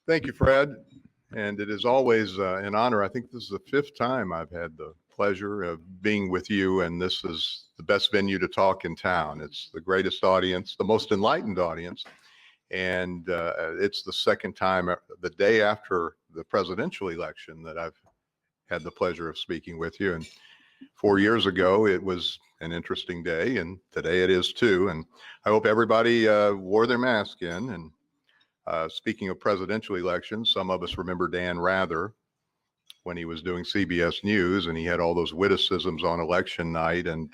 Thank you, Fred. And it is always an honor. I think this is the fifth time I've had the pleasure of being with you, and this is the best venue to talk in town. It's the greatest audience, the most enlightened audience, and it's the second time, the day after the presidential election, that I've had the pleasure of speaking with you. And 4 years ago, it was an interesting day, and today it is too. And I hope everybody wore their mask in. And speaking of presidential elections, some of us remember Dan Rather when he was doing CBS News, and he had all those witticisms on election night. And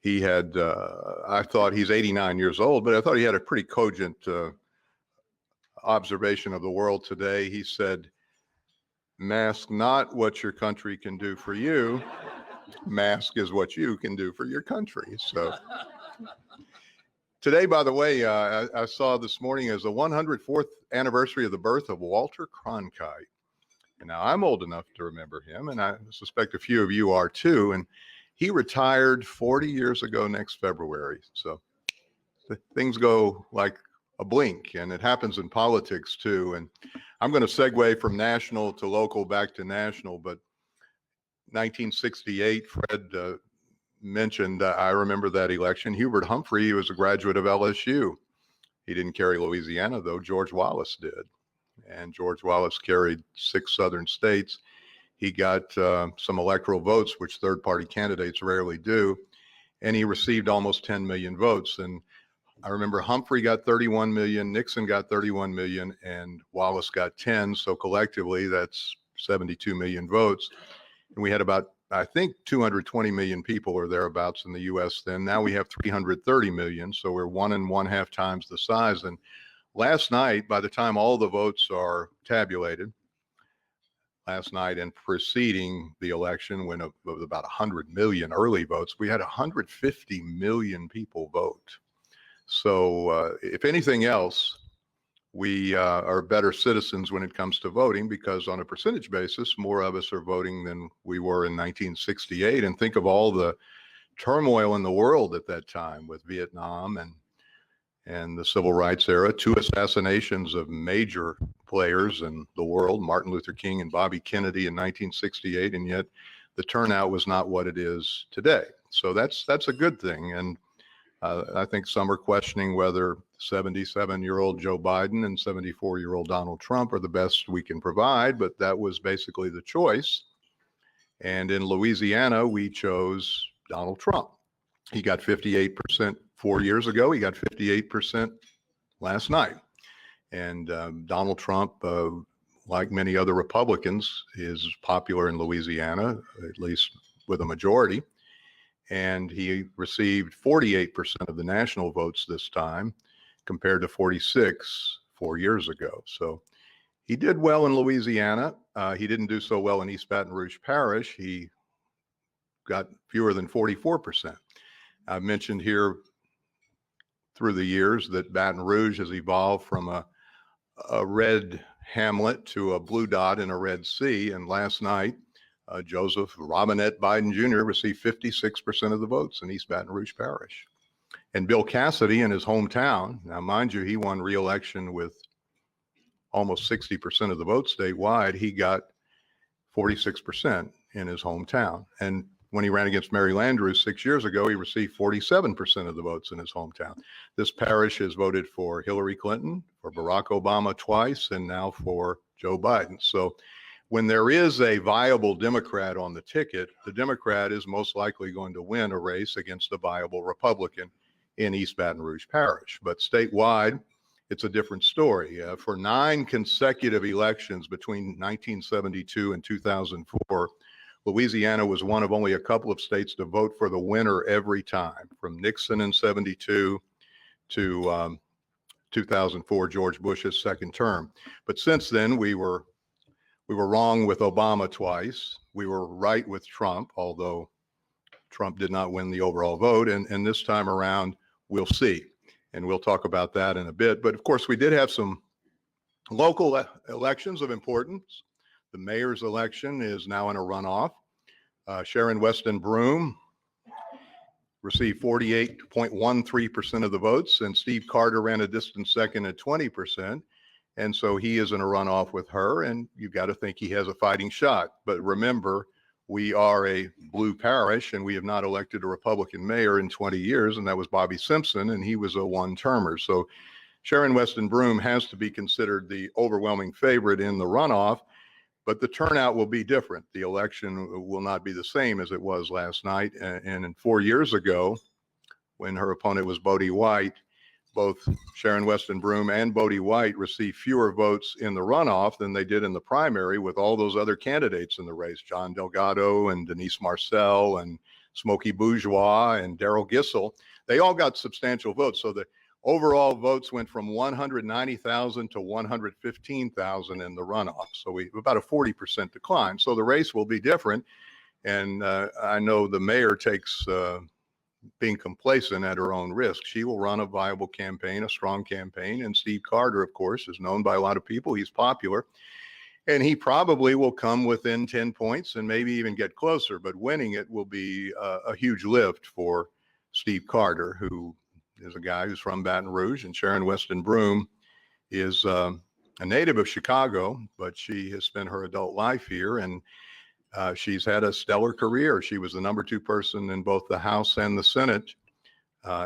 he had, I thought, he's 89 years old, but I thought he had a pretty cogent observation of the world today. He said, "Mask not what your country can do for you. Mask is what you can do for your country." So today, by the way, I saw this morning is the 104th anniversary of the birth of Walter Cronkite. And now I'm old enough to remember him, and I suspect a few of you are too. And he retired 40 years ago next February. So things go like a blink, and it happens in politics too. And I'm going to segue from national to local back to national, but 1968, Fred mentioned, I remember that election. Hubert Humphrey was a graduate of LSU. He didn't carry Louisiana, though. George Wallace did. And George Wallace carried 6 southern states. He got some electoral votes, which third-party candidates rarely do, and he received almost 10 million votes. And I remember Humphrey got 31 million, Nixon got 31 million, and Wallace got 10. So collectively, that's 72 million votes. And we had about, I think, 220 million people or thereabouts in the U.S. then. Now we have 330 million, so we're 1.5 times the size. And last night, by the time all the votes are tabulated, last night and preceding the election, when it was about 100 million early votes, we had 150 million people vote. So if anything else, we are better citizens when it comes to voting, because on a percentage basis, more of us are voting than we were in 1968. And think of all the turmoil in the world at that time with Vietnam and the civil rights era, 2 assassinations of major players in the world, Martin Luther King and Bobby Kennedy in 1968, and yet the turnout was not what it is today. So that's a good thing. And I think some are questioning whether 77-year-old Joe Biden and 74-year-old Donald Trump are the best we can provide, but that was basically the choice. And in Louisiana, we chose Donald Trump. He got 58% 4 years ago. He got 58% last night. And Donald Trump, like many other Republicans, is popular in Louisiana, at least with a majority. And he received 48% of the national votes this time, compared to 46 4 years ago. So he did well in Louisiana. He didn't do so well in East Baton Rouge Parish. He got fewer than 44%. I've mentioned here through the years that Baton Rouge has evolved from a red hamlet to a blue dot in a red sea. And last night, Joseph Robinette Biden Jr. received 56% of the votes in East Baton Rouge Parish. And Bill Cassidy in his hometown, now mind you, he won re-election with almost 60% of the votes statewide. He got 46% in his hometown. And when he ran against Mary Landrieu 6 years ago, he received 47% of the votes in his hometown. This parish has voted for Hillary Clinton, for Barack Obama twice, and now for Joe Biden. So when there is a viable Democrat on the ticket, the Democrat is most likely going to win a race against a viable Republican in East Baton Rouge Parish. But statewide, it's a different story. For 9 consecutive elections between 1972 and 2004, Louisiana was one of only a couple of states to vote for the winner every time, from Nixon in 72 to 2004, George Bush's second term. But since then, we were wrong with Obama twice. We were right with Trump, although Trump did not win the overall vote. And this time around, we'll see. And we'll talk about that in a bit. But of course, we did have some local elections of importance. The mayor's election is now in a runoff. Sharon Weston Broome received 48.13% of the votes, and Steve Carter ran a distant second at 20%. And so he is in a runoff with her, and you've got to think he has a fighting shot. But remember, we are a blue parish, and we have not elected a Republican mayor in 20 years, and that was Bobby Simpson, and he was a one-termer. So Sharon Weston Broome has to be considered the overwhelming favorite in the runoff, but the turnout will be different. The election will not be the same as it was last night. And 4 years ago, when her opponent was Bodie White, both Sharon Weston Broome and Bodie White received fewer votes in the runoff than they did in the primary with all those other candidates in the race, John Delgado and Denise Marcel and Smokey Bourgeois and Daryl Gissel. They all got substantial votes. So the overall votes went from 190,000 to 115,000 in the runoff. So we about a 40% decline. So the race will be different. And I know the mayor takes being complacent at her own risk. She will run a viable campaign, a strong campaign. And Steve Carter, of course, is known by a lot of people. He's popular. And he probably will come within 10 points and maybe even get closer. But winning it will be a huge lift for Steve Carter, who is a guy who's from Baton Rouge. And Sharon Weston Broome is a native of Chicago, but she has spent her adult life here. And she's had a stellar career. She was the number 2 person in both the House and the Senate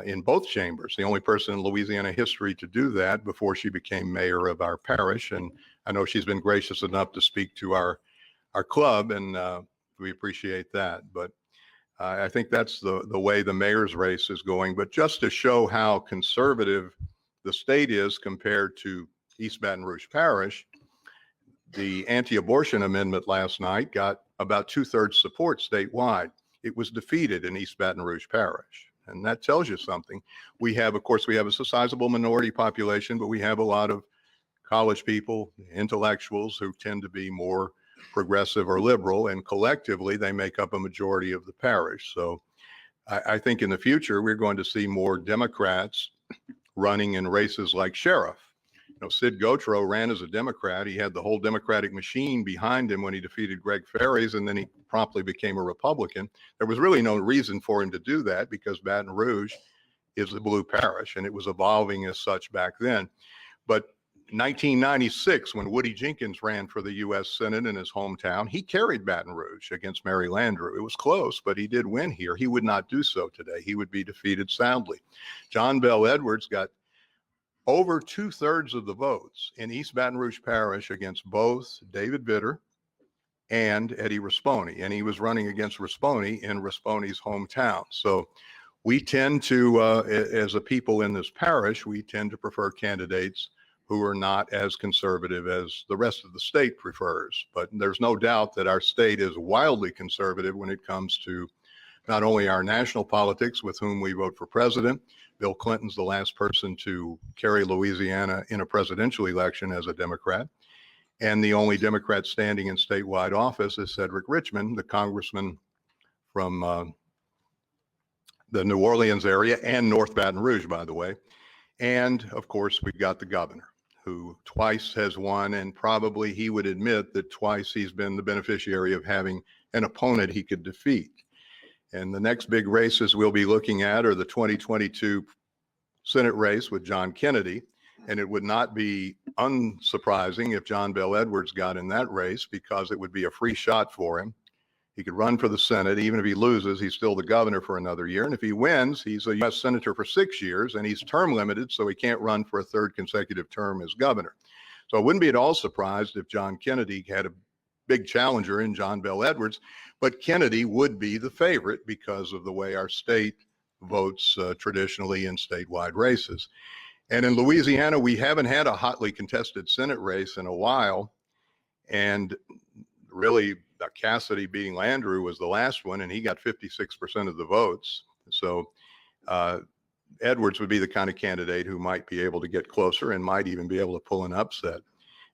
in both chambers, the only person in Louisiana history to do that before she became mayor of our parish. And I know she's been gracious enough to speak to our club, and we appreciate that. But I think that's the way the mayor's race is going. But just to show how conservative the state is compared to East Baton Rouge Parish, the anti-abortion amendment last night got about 2/3 support statewide. It was defeated in East Baton Rouge Parish. And that tells you something. We have, of course, we have a sizable minority population, but we have a lot of college people, intellectuals who tend to be more progressive or liberal, and collectively they make up a majority of the parish. So I think in the future, we're going to see more Democrats running in races like sheriff. You know, Sid Gautreaux ran as a Democrat. He had the whole Democratic machine behind him when he defeated Greg Ferries, and then he promptly became a Republican. There was really no reason for him to do that because Baton Rouge is a blue parish, and it was evolving as such back then. But 1996, when Woody Jenkins ran for the U.S. Senate in his hometown, he carried Baton Rouge against Mary Landrieu. It was close, but he did win here. He would not do so today. He would be defeated soundly. John Bell Edwards got over 2/3 of the votes in East Baton Rouge Parish against both David Vitter and Eddie Risponi. And he was running against Risponi in Risponi's hometown. So we tend to, as a people in this parish, we tend to prefer candidates who are not as conservative as the rest of the state prefers. But there's no doubt that our state is wildly conservative when it comes to not only our national politics, with whom we vote for president. Bill Clinton's the last person to carry Louisiana in a presidential election as a Democrat. And the only Democrat standing in statewide office is Cedric Richmond, the congressman from the New Orleans area and North Baton Rouge, by the way. And of course, we've got the governor, who twice has won, and probably he would admit that twice he's been the beneficiary of having an opponent he could defeat. And the next big races we'll be looking at are the 2022 Senate race with John Kennedy. And it would not be unsurprising if John Bell Edwards got in that race, because it would be a free shot for him. He could run for the Senate. Even if he loses, he's still the governor for another year. And if he wins, he's a U.S. senator for 6 years, and he's term limited, so he can't run for a third consecutive term as governor. So I wouldn't be at all surprised if John Kennedy had a big challenger in John Bell Edwards, but Kennedy would be the favorite because of the way our state votes traditionally in statewide races. And in Louisiana, we haven't had a hotly contested Senate race in a while. And really, Cassidy beating Landrieu was the last one, and he got 56% of the votes. So Edwards would be the kind of candidate who might be able to get closer and might even be able to pull an upset.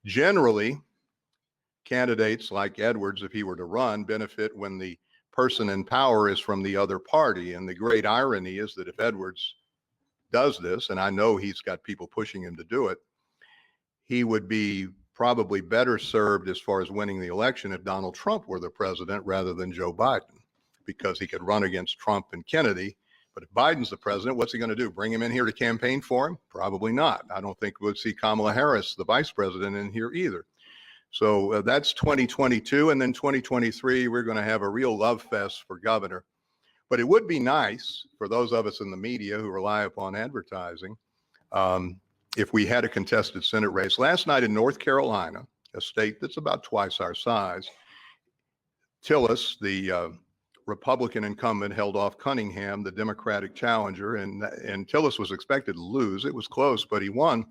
Generally, candidates like Edwards, if he were to run, benefit when the person in power is from the other party. And the great irony is that if Edwards does this, and I know he's got people pushing him to do it, he would be probably better served as far as winning the election if Donald Trump were the president rather than Joe Biden, because he could run against Trump and Kennedy But if Biden's the president, what's he going to do? Bring him in here to campaign for him? Probably not. I don't think we'll see Kamala Harris, the vice president, in here either. So that's 2022. And then 2023, we're going to have a real love fest for governor. But it would be nice for those of us in the media who rely upon advertising if we had a contested Senate race. Last night in North Carolina, a state that's about twice our size, Tillis, the Republican incumbent, held off Cunningham, the Democratic challenger, and Tillis was expected to lose. It was close, but he won.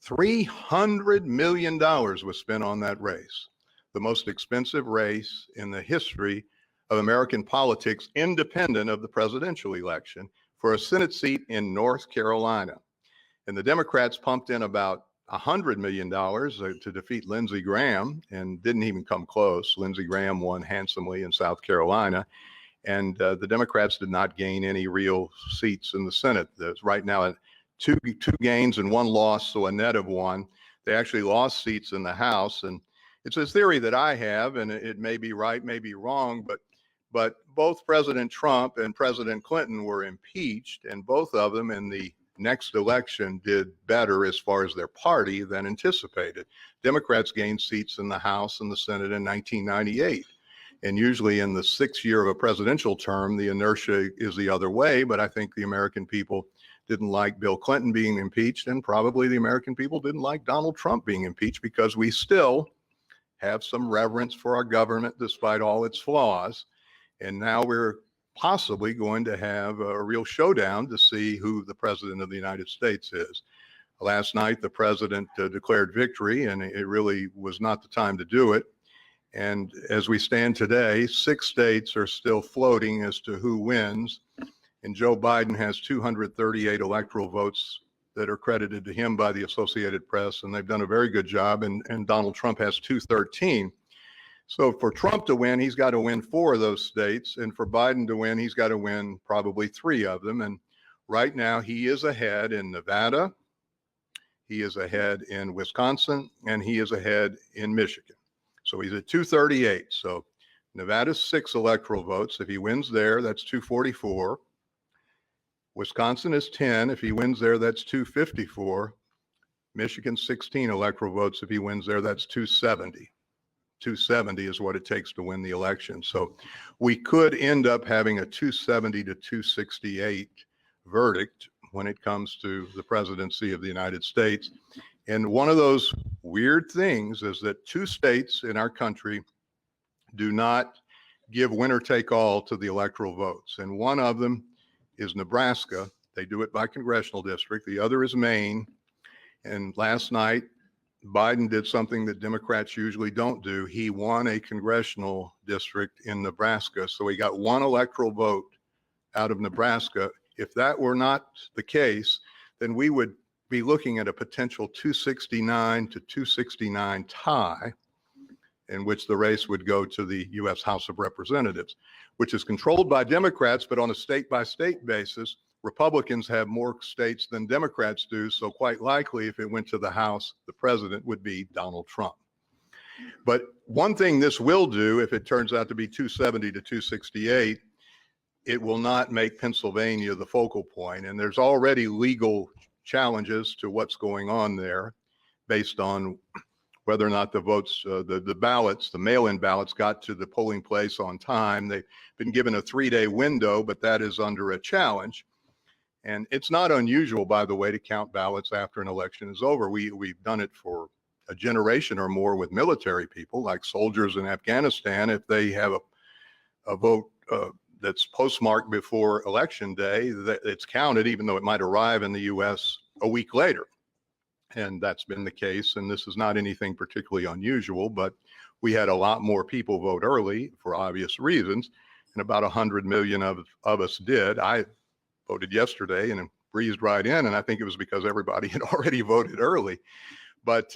$300 million was spent on that race, the most expensive race in the history of American politics, independent of the presidential election, for a Senate seat in North Carolina. And the Democrats pumped in about $100 million to defeat Lindsey Graham and didn't even come close. Lindsey Graham won handsomely in South Carolina. And the Democrats did not gain any real seats in the Senate. There's right now two gains and one loss, so a net of one. They actually lost seats in the House. And it's a theory that I have, and it may be right, may be wrong, but both President Trump and President Clinton were impeached, and both of them in the next election did better as far as their party than anticipated. Democrats gained seats in the House and the Senate in 1998. And usually in the sixth year of a presidential term, the inertia is the other way. But I think the American people didn't like Bill Clinton being impeached, and probably the American people didn't like Donald Trump being impeached, because we still have some reverence for our government despite all its flaws. And now we're possibly going to have a real showdown to see who the president of the United States is. Last night, the president declared victory, and it really was not the time to do it. And as we stand today, 6 states are still floating as to who wins. And Joe Biden has 238 electoral votes that are credited to him by the Associated Press, and they've done a very good job. And Donald Trump has 213. So for Trump to win, he's got to win 4 of those states. And for Biden to win, he's got to win probably 3 of them. And right now he is ahead in Nevada, he is ahead in Wisconsin, and he is ahead in Michigan. So he's at 238. So Nevada's 6 electoral votes. If he wins there, that's 244. Wisconsin is 10. If he wins there, that's 254. Michigan, 16 electoral votes. If he wins there, that's 270. 270 is what it takes to win the election. So we could end up having a 270 to 268 verdict when it comes to the presidency of the United States. And one of those weird things is that 2 states in our country do not give winner take all to the electoral votes. And one of them is Nebraska. They do it by congressional district. The other is Maine. And last night, Biden did something that Democrats usually don't do. He won a congressional district in Nebraska. So he got 1 electoral vote out of Nebraska. If that were not the case, then we would be looking at a potential 269 to 269 tie, in which the race would go to the U.S. House of Representatives, which is controlled by Democrats, but on a state-by-state basis. Republicans have more states than Democrats do, so quite likely if it went to the House, the president would be Donald Trump. But one thing this will do, if it turns out to be 270 to 268, it will not make Pennsylvania the focal point. And there's already legal challenges to what's going on there based on whether or not the votes, the ballots, the mail-in ballots got to the polling place on time. They've been given a 3-day window, but that is under a challenge. And it's not unusual, by the way, to count ballots after an election is over. We've done it for a generation or more with military people, like soldiers in Afghanistan. If they have a vote that's postmarked before election day, it's counted, even though it might arrive in the U.S. a week later. And that's been the case. And this is not anything particularly unusual, but we had a lot more people vote early for obvious reasons. And about 100 million of us did. I voted yesterday and breezed right in. And I think it was because everybody had already voted early. But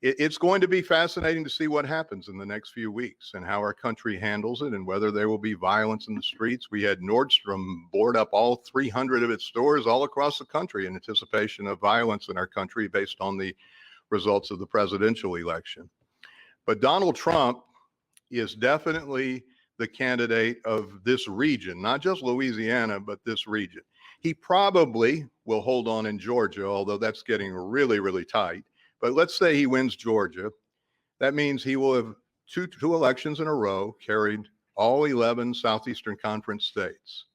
it's going to be fascinating to see what happens in the next few weeks and how our country handles it and whether there will be violence in the streets. We had Nordstrom board up all 300 of its stores all across the country in anticipation of violence in our country based on the results of the presidential election. But Donald Trump is definitely the candidate of this region, not just Louisiana, but this region. He probably will hold on in Georgia, although that's getting really, really tight. But let's say he wins Georgia. That means he will have two elections in a row carried all 11 Southeastern Conference states.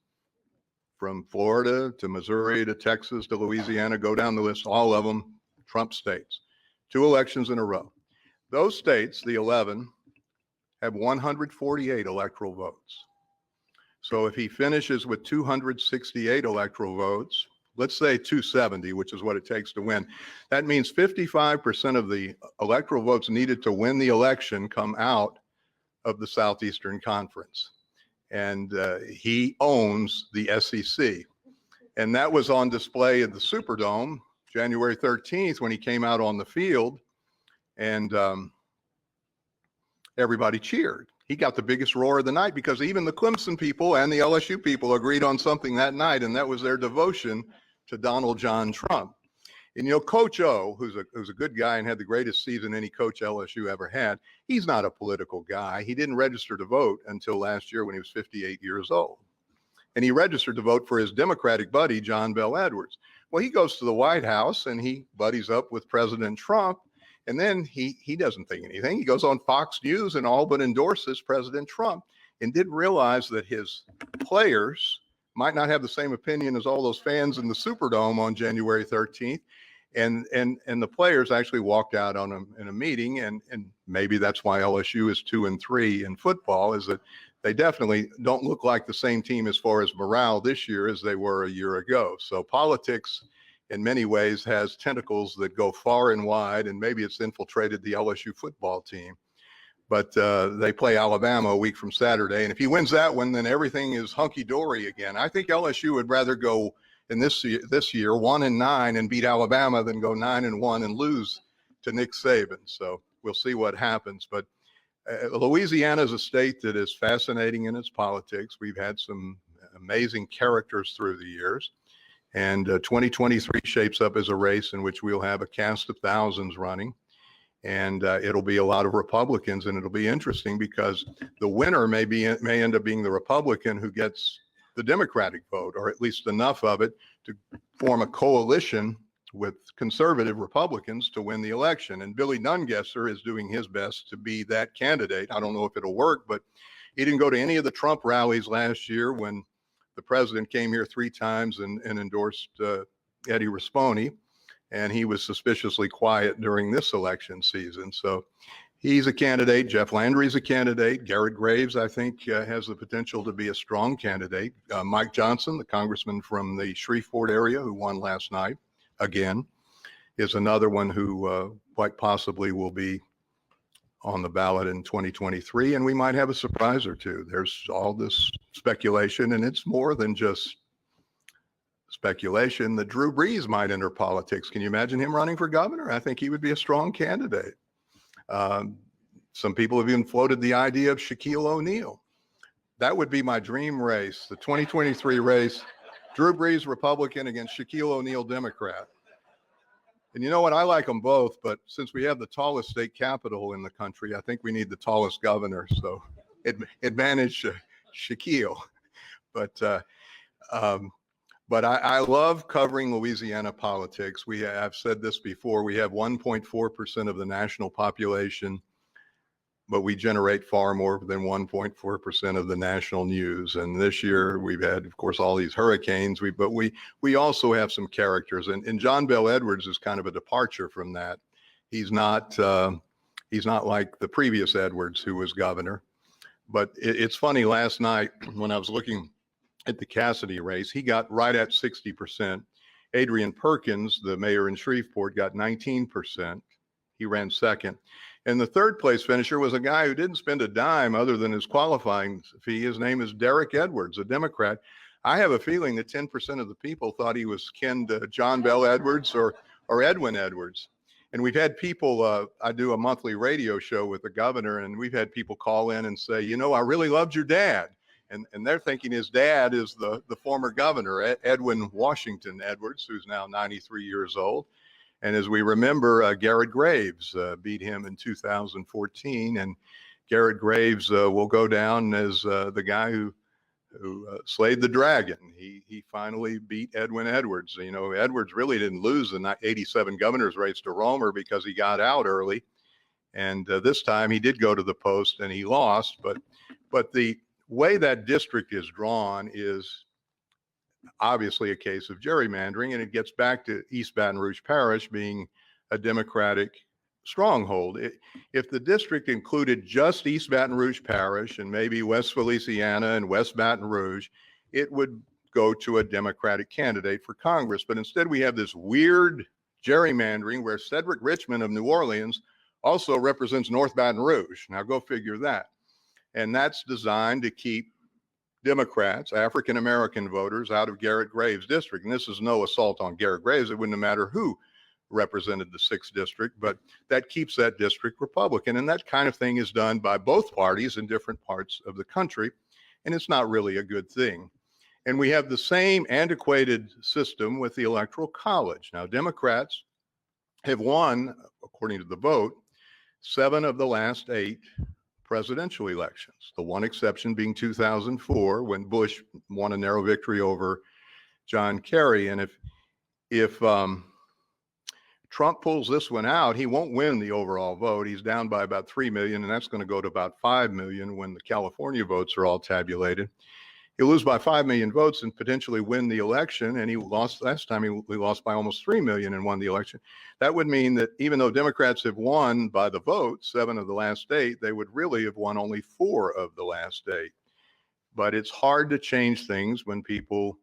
From Florida to Missouri to Texas to Louisiana, go down the list, all of them Trump states. 2 elections in a row. Those states, the 11, have 148 electoral votes. So if he finishes with 268 electoral votes, let's say 270, which is what it takes to win, that means 55% of the electoral votes needed to win the election come out of the Southeastern Conference. And he owns the SEC. And that was on display at the Superdome January 13th when he came out on the field, and everybody cheered. He got the biggest roar of the night because even the Clemson people and the LSU people agreed on something that night, and that was their devotion to Donald John Trump. And you know, Coach O, who's a good guy and had the greatest season any coach LSU ever had, he's not a political guy. He didn't register to vote until last year when he was 58 years old. And he registered to vote for his Democratic buddy, John Bel Edwards. Well, he goes to the White House and he buddies up with President Trump. And then he doesn't think anything. He goes on Fox News and all but endorses President Trump, and didn't realize that his players might not have the same opinion as all those fans in the Superdome on January 13th. And the players actually walked out on him in a meeting, and maybe that's why LSU is 2-3 in football, is that they definitely don't look like the same team as far as morale this year as they were a year ago. So politics in many ways has tentacles that go far and wide, and maybe it's infiltrated the LSU football team. But they play Alabama a week from Saturday, and if he wins that one, then everything is hunky-dory again. I think LSU would rather go in this year 1-9 and beat Alabama than go 9-1 and lose to Nick Saban. So we'll see what happens. But Louisiana is a state that is fascinating in its politics. We've had some amazing characters through the years. And 2023 shapes up as a race in which we'll have a cast of thousands running. And it'll be a lot of Republicans, and it'll be interesting because the winner may end up being the Republican who gets the Democratic vote, or at least enough of it to form a coalition with conservative Republicans to win the election. And Billy Nungesser is doing his best to be that candidate. I don't know if it'll work, but he didn't go to any of the Trump rallies last year when the president came here 3 times and endorsed Eddie Rispone, and he was suspiciously quiet during this election season. So he's a candidate. Jeff Landry's a candidate. Garrett Graves, I think, has the potential to be a strong candidate. Mike Johnson, the congressman from the Shreveport area who won last night, again, is another one who quite possibly will be on the ballot in 2023, and we might have a surprise or two. There's all this speculation, and it's more than just speculation that Drew Brees might enter politics. Can you imagine him running for governor? I think he would be a strong candidate. Some people have even floated the idea of Shaquille O'Neal. That would be my dream race, the 2023 race, Drew Brees, Republican, against Shaquille O'Neal, Democrat. And you know what? I like them both, but since we have the tallest state capital in the country, I think we need the tallest governor. So advantage Shaquille. But I love covering Louisiana politics. I've said this before. We have 1.4% of the national population, but we generate far more than 1.4% of the national news. And this year we've had, of course, all these hurricanes, but we also have some characters. And John Bel Edwards is kind of a departure from that. He's not like the previous Edwards who was governor. But it's funny, last night when I was looking at the Cassidy race, he got right at 60%. Adrian Perkins, the mayor in Shreveport, got 19%. He ran second. And the third place finisher was a guy who didn't spend a dime other than his qualifying fee. His name is Derek Edwards, a Democrat. I have a feeling that 10% of the people thought he was kin to John Bel Edwards or Edwin Edwards. And we've had people, I do a monthly radio show with the governor, and we've had people call in and say, you know, I really loved your dad. And they're thinking his dad is the former governor, Edwin Washington Edwards, who's now 93 years old. And as we remember, Garrett Graves beat him in 2014. And Garrett Graves will go down as the guy who slayed the dragon. He finally beat Edwin Edwards. You know, Edwards really didn't lose the '87 governor's race to Romer because he got out early. And this time he did go to the post and he lost. But the way that district is drawn is obviously a case of gerrymandering, and it gets back to East Baton Rouge Parish being a Democratic stronghold. If the district included just East Baton Rouge Parish and maybe West Feliciana and West Baton Rouge, it would go to a Democratic candidate for Congress. But instead we have this weird gerrymandering where Cedric Richmond of New Orleans also represents North Baton Rouge. Now go figure that. And that's designed to keep Democrats, African-American voters, out of Garrett Graves' district. And this is no assault on Garrett Graves. It wouldn't matter who represented the 6th district, but that keeps that district Republican. And that kind of thing is done by both parties in different parts of the country. And it's not really a good thing. And we have the same antiquated system with the Electoral College. Now, Democrats have won, according to the vote, 7 of the last 8 presidential elections. The one exception being 2004, when Bush won a narrow victory over John Kerry. And if Trump pulls this one out, he won't win the overall vote. He's down by about 3 million, and that's going to go to about 5 million when the California votes are all tabulated. He'll lose by 5 million votes and potentially win the election. And he lost last time, he lost by almost 3 million and won the election. That would mean that even though Democrats have won by the vote 7 of the last 8, they would really have won only 4 of the last 8. But it's hard to change things when people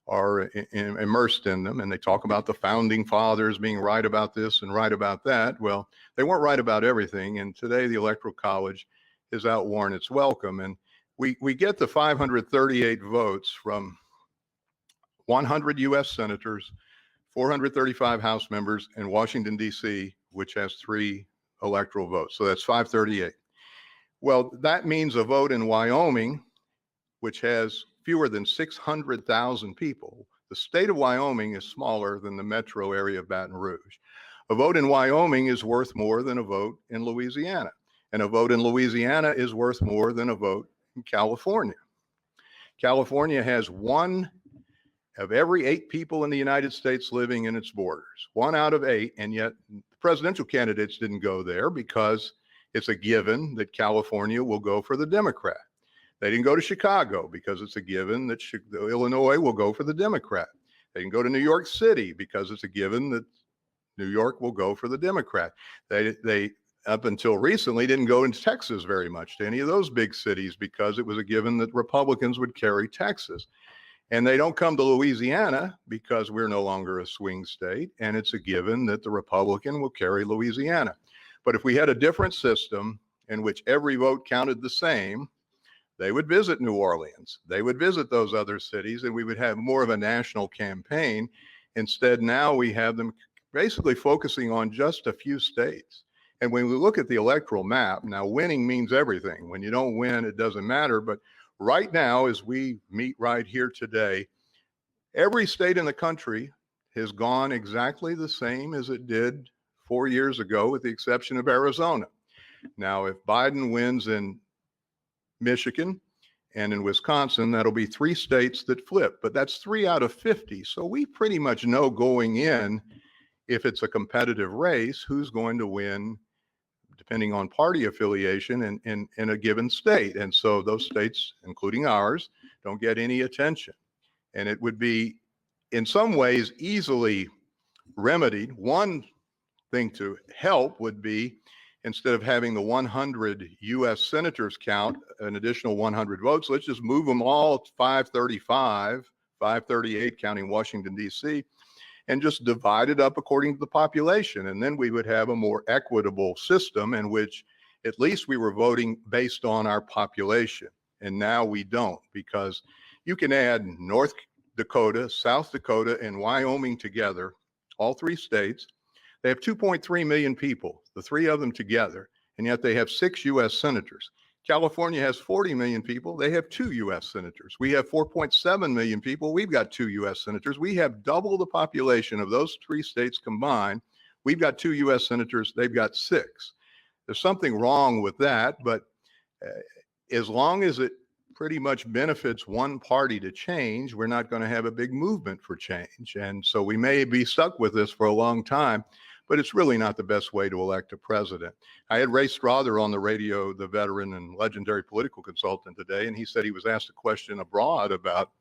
are immersed in them, and they talk about the founding fathers being right about this and right about that. Well, they weren't right about everything, and today the Electoral College has outworn its welcome. And we get the 538 votes from 100 U.S. senators, 435 House members, and Washington, D.C., which has 3 electoral votes. So that's 538. Well, that means a vote in Wyoming, which has fewer than 600,000 people. The state of Wyoming is smaller than the metro area of Baton Rouge. A vote in Wyoming is worth more than a vote in Louisiana. And a vote in Louisiana is worth more than a vote in California. California has 1 of every 8 people in the United States living in its borders, 1 out of 8, and yet the presidential candidates didn't go there because it's a given that California will go for the Democrat. They didn't go to Chicago because it's a given that Illinois will go for the Democrat. They didn't go to New York City because it's a given that New York will go for the Democrat. They up until recently didn't go into Texas very much, to any of those big cities, because it was a given that Republicans would carry Texas. And they don't come to Louisiana because we're no longer a swing state, and it's a given that the Republican will carry Louisiana. But if we had a different system in which every vote counted the same, they would visit New Orleans. They would visit those other cities, and we would have more of a national campaign. Instead, now we have them basically focusing on just a few states. And when we look at the electoral map, now winning means everything. When you don't win, it doesn't matter. But right now, as we meet right here today, every state in the country has gone exactly the same as it did 4 years ago, with the exception of Arizona. Now, if Biden wins in Michigan and in Wisconsin, that'll be 3 states that flip, but that's 3 out of 50. So we pretty much know going in, if it's a competitive race, who's going to win, depending on party affiliation in a given state. And so those states, including ours, don't get any attention. And it would be, in some ways, easily remedied. One thing to help would be, instead of having the 100 U.S. senators count an additional 100 votes, let's just move them all to 535, 538, counting Washington, D.C., and just divide it up according to the population. And then we would have a more equitable system in which at least we were voting based on our population. And now we don't, because you can add North Dakota, South Dakota, and Wyoming together, all 3 states. They have 2.3 million people, the 3 of them together, and yet they have 6 U.S. senators. California has 40 million people. They have 2 U.S. senators. We have 4.7 million people. We've got 2 U.S. senators. We have double the population of those 3 states combined. We've got 2 U.S. senators. They've got 6. There's something wrong with that, but as long as it pretty much benefits one party to change, we're not going to have a big movement for change. And so we may be stuck with this for a long time, but it's really not the best way to elect a president. I had Ray Strother on the radio, the veteran and legendary political consultant today, and he said he was asked a question abroad about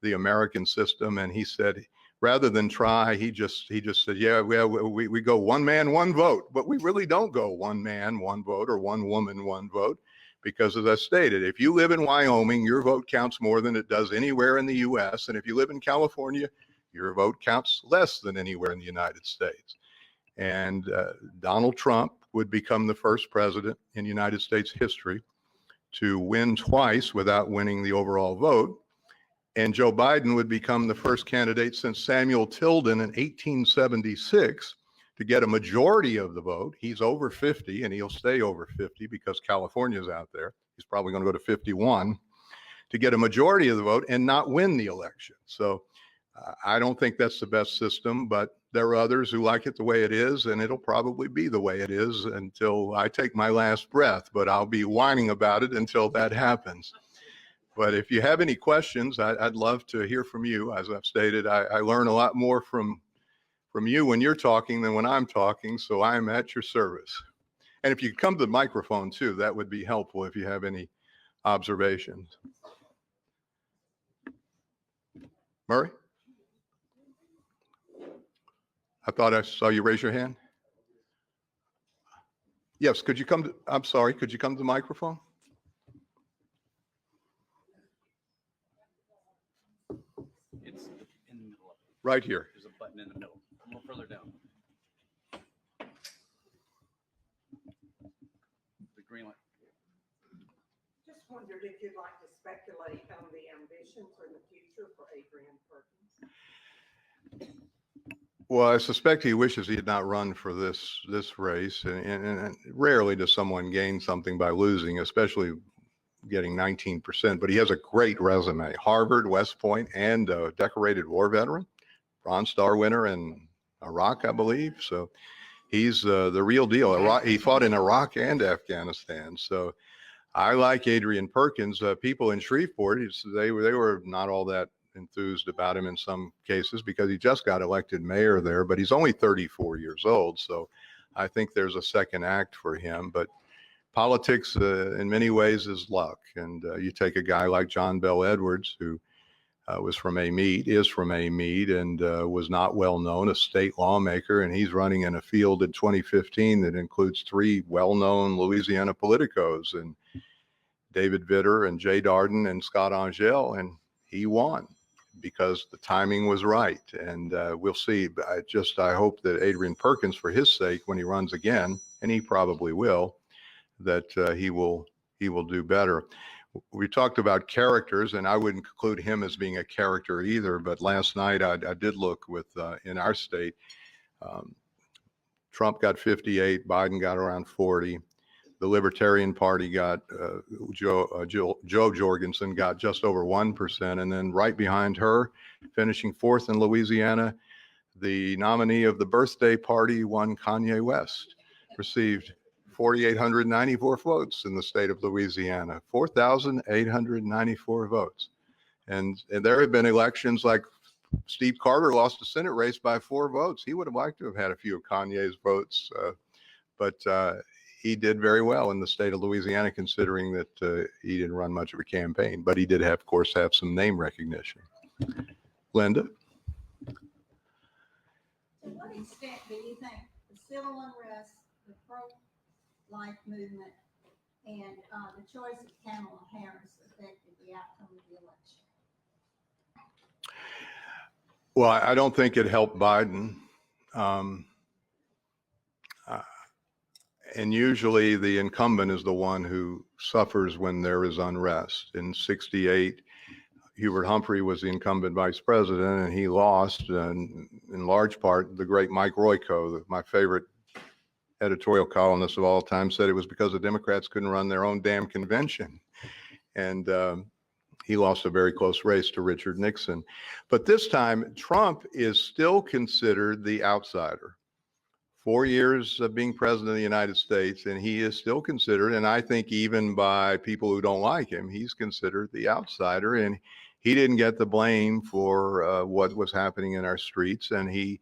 the American system, and he said, rather than try, he just said, yeah, we go one man, one vote, but we really don't go one man, one vote, or one woman, one vote. Because as I stated, if you live in Wyoming, your vote counts more than it does anywhere in the US. And if you live in California, your vote counts less than anywhere in the United States. And Donald Trump would become the first president in United States history to win twice without winning the overall vote. And Joe Biden would become the first candidate since Samuel Tilden in 1876 to get a majority of the vote. He's over 50, and he'll stay over 50 because California's out there. He's probably going to go to 51 to get a majority of the vote and not win the election. So I don't think that's the best system, but there are others who like it the way it is, and it'll probably be the way it is until I take my last breath, but I'll be whining about it until that happens. But if you have any questions, I'd love to hear from you. As I've stated, I learn a lot more from you when you're talking than when I'm talking, so I'm at your service. And if you could come to the microphone too, that would be helpful if you have any observations. Murray? I thought I saw you raise your hand. Yes, could you come to, I'm sorry, could you come to the microphone? It's in the middle of it. Right here. There's a button in the middle, a little further down. The green light. Just wondered if you'd like to speculate on the ambitions for the future for Adrian Perkins. Well, I suspect he wishes he had not run for this race, and rarely does someone gain something by losing, especially getting 19%. But he has a great resume: Harvard, West Point, and a decorated war veteran, Bronze Star winner in Iraq, I believe. So he's the real deal. He fought in Iraq and Afghanistan. So I like Adrian Perkins. People in Shreveport, they were not all that enthused about him in some cases because he just got elected mayor there, but he's only 34 years old. So I think there's a second act for him. But politics in many ways is luck. And you take a guy like John Bell Edwards, who is from Amite, and was not well known, a state lawmaker, and he's running in a field in 2015 that includes three well-known Louisiana politicos, and David Vitter and Jay Darden and Scott Angel, and he won because the timing was right. And we'll see. I hope that Adrian Perkins, for his sake, when he runs again, and he probably will, that he will do better. We talked about characters, and I wouldn't conclude him as being a character either. But last night I did look with in our state, Trump got 58, Biden got around 40. The Libertarian Party got Joe Jorgensen got just over 1%, and then right behind her, finishing fourth in Louisiana, the nominee of the birthday party won, Kanye West, received 4,894 votes in the state of Louisiana, 4,894 votes. And there have been elections like Steve Carter lost the Senate race by 4 votes. He would have liked to have had a few of Kanye's votes, but he did very well in the state of Louisiana, considering that he didn't run much of a campaign, but he did have, of course, have some name recognition. Linda? To what extent do you think the civil unrest, the pro-life movement, and the choice of Kamala Harris affected the outcome of the election? Well, I don't think it helped Biden. And usually the incumbent is the one who suffers when there is unrest. In '68, Hubert Humphrey was the incumbent vice president, and he lost, and in large part, the great Mike Royko, my favorite editorial columnist of all time, said it was because the Democrats couldn't run their own damn convention. And he lost a very close race to Richard Nixon. But this time, Trump is still considered the outsider 4 years of being president of the United States, and he is still considered, and I think even by people who don't like him, he's considered the outsider, and he didn't get the blame for what was happening in our streets, and he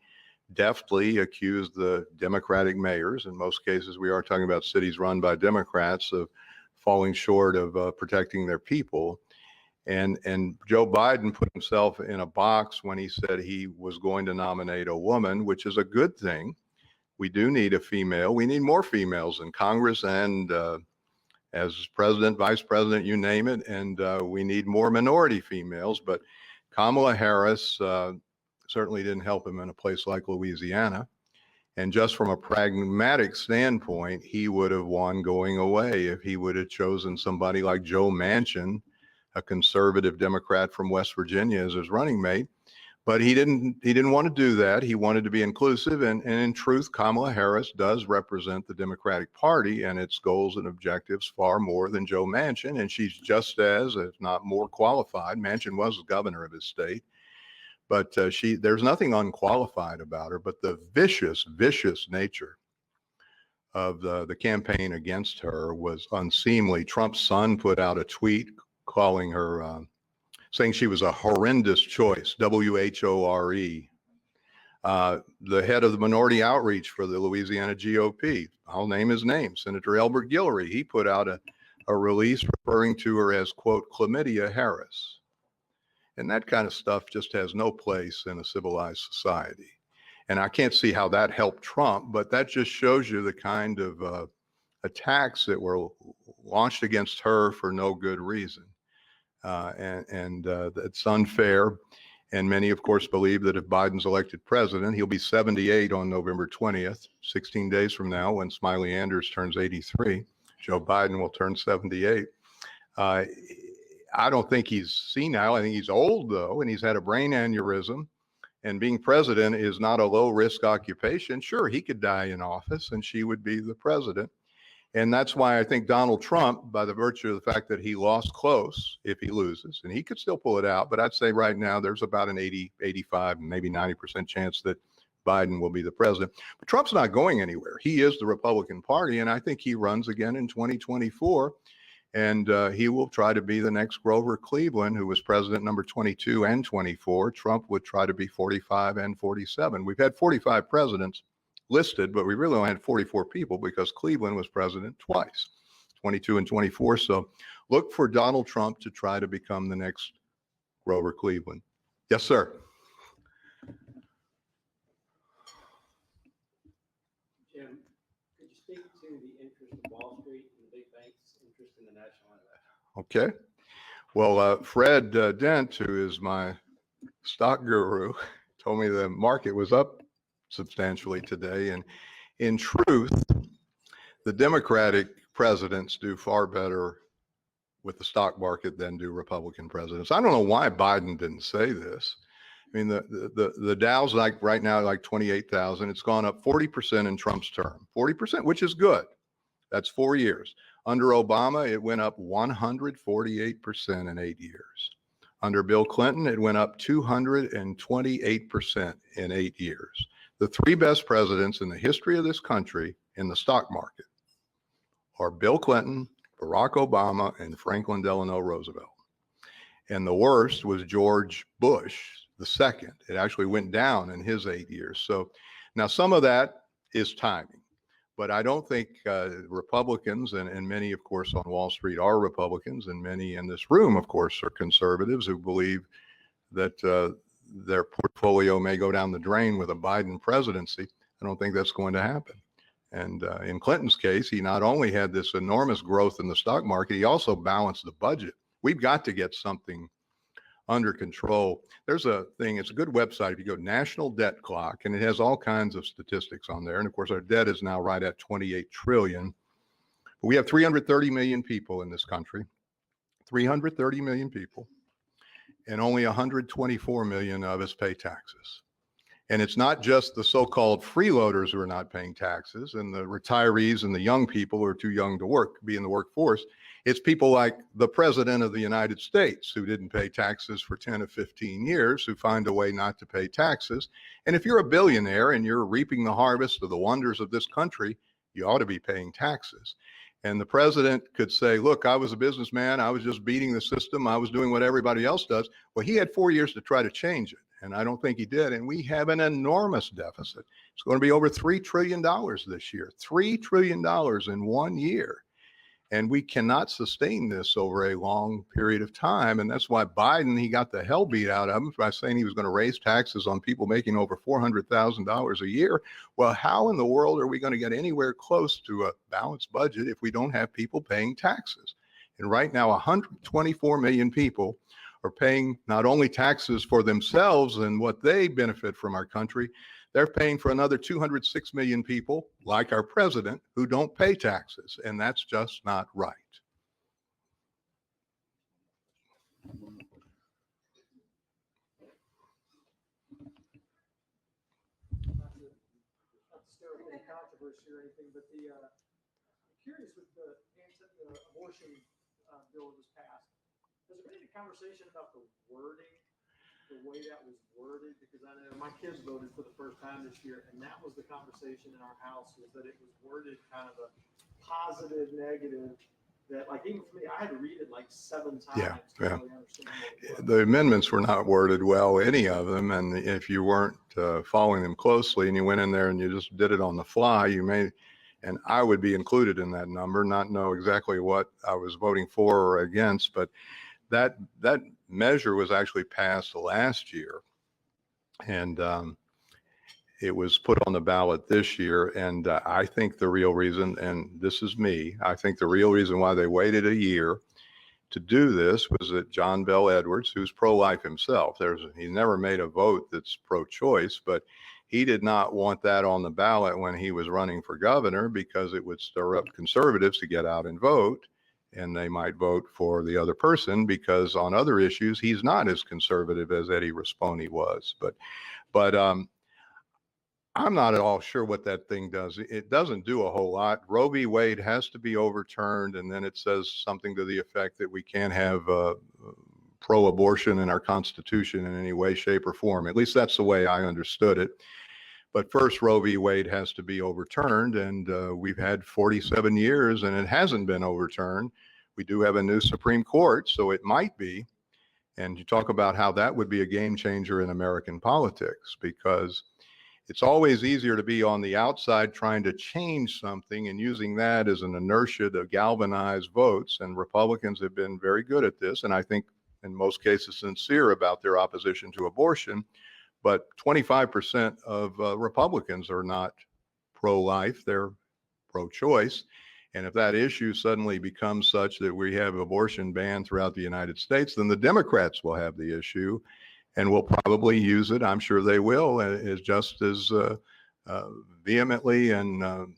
deftly accused the Democratic mayors, in most cases we are talking about cities run by Democrats, of falling short of protecting their people. And Joe Biden put himself in a box when he said he was going to nominate a woman, which is a good thing. We do need a female. We need more females in Congress and as president, vice president, you name it. And we need more minority females. But Kamala Harris certainly didn't help him in a place like Louisiana. And just from a pragmatic standpoint, he would have won going away if he would have chosen somebody like Joe Manchin, a conservative Democrat from West Virginia, as his running mate. But he didn't want to do that. He wanted to be inclusive. And in truth, Kamala Harris does represent the Democratic Party and its goals and objectives far more than Joe Manchin. And she's just as, if not more qualified. Manchin was the governor of his state. But there's nothing unqualified about her, but the vicious nature of the campaign against her was unseemly. Trump's son put out a tweet calling her, saying she was a horrendous choice, W-H-O-R-E. The head of the minority outreach for the Louisiana GOP, I'll name his name, Senator Elbert Guillory, he put out a release referring to her as, quote, Chlamydia Harris. And that kind of stuff just has no place in a civilized society. And I can't see how that helped Trump, but that just shows you the kind of attacks that were launched against her for no good reason. It's unfair. And many, of course, believe that if Biden's elected president, he'll be 78 on November 20th, 16 days from now, when Smiley Anders turns 83. Joe Biden will turn 78. I don't think he's senile. I think he's old, though, and he's had a brain aneurysm. And being president is not a low-risk occupation. Sure, he could die in office, and she would be the president. And that's why I think Donald Trump, by the virtue of the fact that he lost close, if he loses, and he could still pull it out, but I'd say right now there's about an 80, 85, maybe 90% chance that Biden will be the president. But Trump's not going anywhere. He is the Republican Party, and I think he runs again in 2024. And he will try to be the next Grover Cleveland, who was president number 22 and 24. Trump would try to be 45 and 47. We've had 45 presidents listed, but we really only had 44 people because Cleveland was president twice, 22 and 24. So look for Donald Trump to try to become the next Grover Cleveland. Yes, sir. Jim, could you speak to the interest of Wall Street and the big banks' interest in the national interest? Okay. Well, Fred Dent, who is my stock guru, told me the market was up substantially today. And in truth, the Democratic presidents do far better with the stock market than do Republican presidents. I don't know why Biden didn't say this. I mean, the Dow's like right now, like 28,000. It's gone up 40% in Trump's term, 40%, which is good. That's 4 years. Under Obama, it went up 148% in 8 years. Under Bill Clinton, it went up 228% in 8 years. The three best presidents in the history of this country in the stock market are Bill Clinton, Barack Obama, and Franklin Delano Roosevelt. And the worst was George Bush II. It actually went down in his 8 years. So now some of that is timing. But I don't think Republicans, and many, of course, on Wall Street are Republicans, and many in this room, of course, are conservatives who believe that their portfolio may go down the drain with a Biden presidency. I don't think that's going to happen. And in Clinton's case, he not only had this enormous growth in the stock market, he also balanced the budget. We've got to get something under control. There's a thing, it's a good website. If you go National Debt Clock, and it has all kinds of statistics on there. And of course, our debt is now right at 28 trillion. But we have 330 million people in this country, 330 million people, and only 124 million of us pay taxes. And it's not just the so-called freeloaders who are not paying taxes and the retirees and the young people who are too young to work, be in the workforce. It's people like the President of the United States who didn't pay taxes for 10 or 15 years who find a way not to pay taxes. And if you're a billionaire and you're reaping the harvest of the wonders of this country, you ought to be paying taxes. And the president could say, look, I was a businessman. I was just beating the system. I was doing what everybody else does. Well, he had 4 years to try to change it. And I don't think he did. And we have an enormous deficit. It's going to be over $3 trillion this year, $3 trillion in 1 year. And we cannot sustain this over a long period of time. And that's why Biden, he got the hell beat out of him by saying he was going to raise taxes on people making over $400,000 a year. Well, how in the world are we going to get anywhere close to a balanced budget if we don't have people paying taxes? And right now, 124 million people are paying not only taxes for themselves and what they benefit from our country, they're paying for another 206 million people, like our president, who don't pay taxes. And that's just not right. Not to stir up any controversy or anything, but I'm curious with the abortion bill that was passed, has there been any conversation about the wording, the way that was worded? Because I know my kids voted for the first time this year, and that was the conversation in our house, was that it was worded kind of a positive, negative, that like even for me, I had to read it like 7 times to really understand what it was. The amendments were not worded well, any of them. And if you weren't following them closely and you went in there and you just did it on the fly, you may, and I would be included in that number, not know exactly what I was voting for or against, but that measure was actually passed last year. And it was put on the ballot this year. And I think the real reason, and this is me, I think the real reason why they waited a year to do this was that John Bel Edwards, who's pro-life himself, he never made a vote that's pro-choice, but he did not want that on the ballot when he was running for governor because it would stir up conservatives to get out and vote. And they might vote for the other person because on other issues, he's not as conservative as Eddie Risponi was. But I'm not at all sure what that thing does. It doesn't do a whole lot. Roe v. Wade has to be overturned, and then it says something to the effect that we can't have pro-abortion in our Constitution in any way, shape, or form. At least that's the way I understood it. But first, Roe v. Wade has to be overturned, and we've had 47 years, and it hasn't been overturned. We do have a new Supreme Court, so it might be. And you talk about how that would be a game changer in American politics, because it's always easier to be on the outside trying to change something and using that as an inertia to galvanize votes. And Republicans have been very good at this, and I think in most cases sincere about their opposition to abortion. But 25% of Republicans are not pro-life, they're pro-choice. And if that issue suddenly becomes such that we have abortion banned throughout the United States, then the Democrats will have the issue and will probably use it. I'm sure they will, as just as vehemently and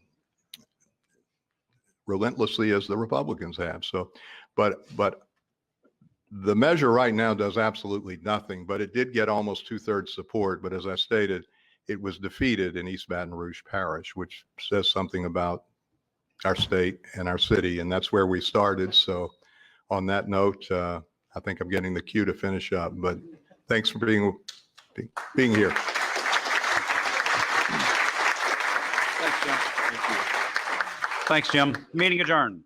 relentlessly as the Republicans have. So, but the measure right now does absolutely nothing, but it did get almost 2/3 support. But as I stated, it was defeated in East Baton Rouge Parish, which says something about our state and our city. And that's where we started. So on that note, I think I'm getting the cue to finish up, but thanks for being here. Thanks, Jim. Thanks, Jim. Meeting adjourned.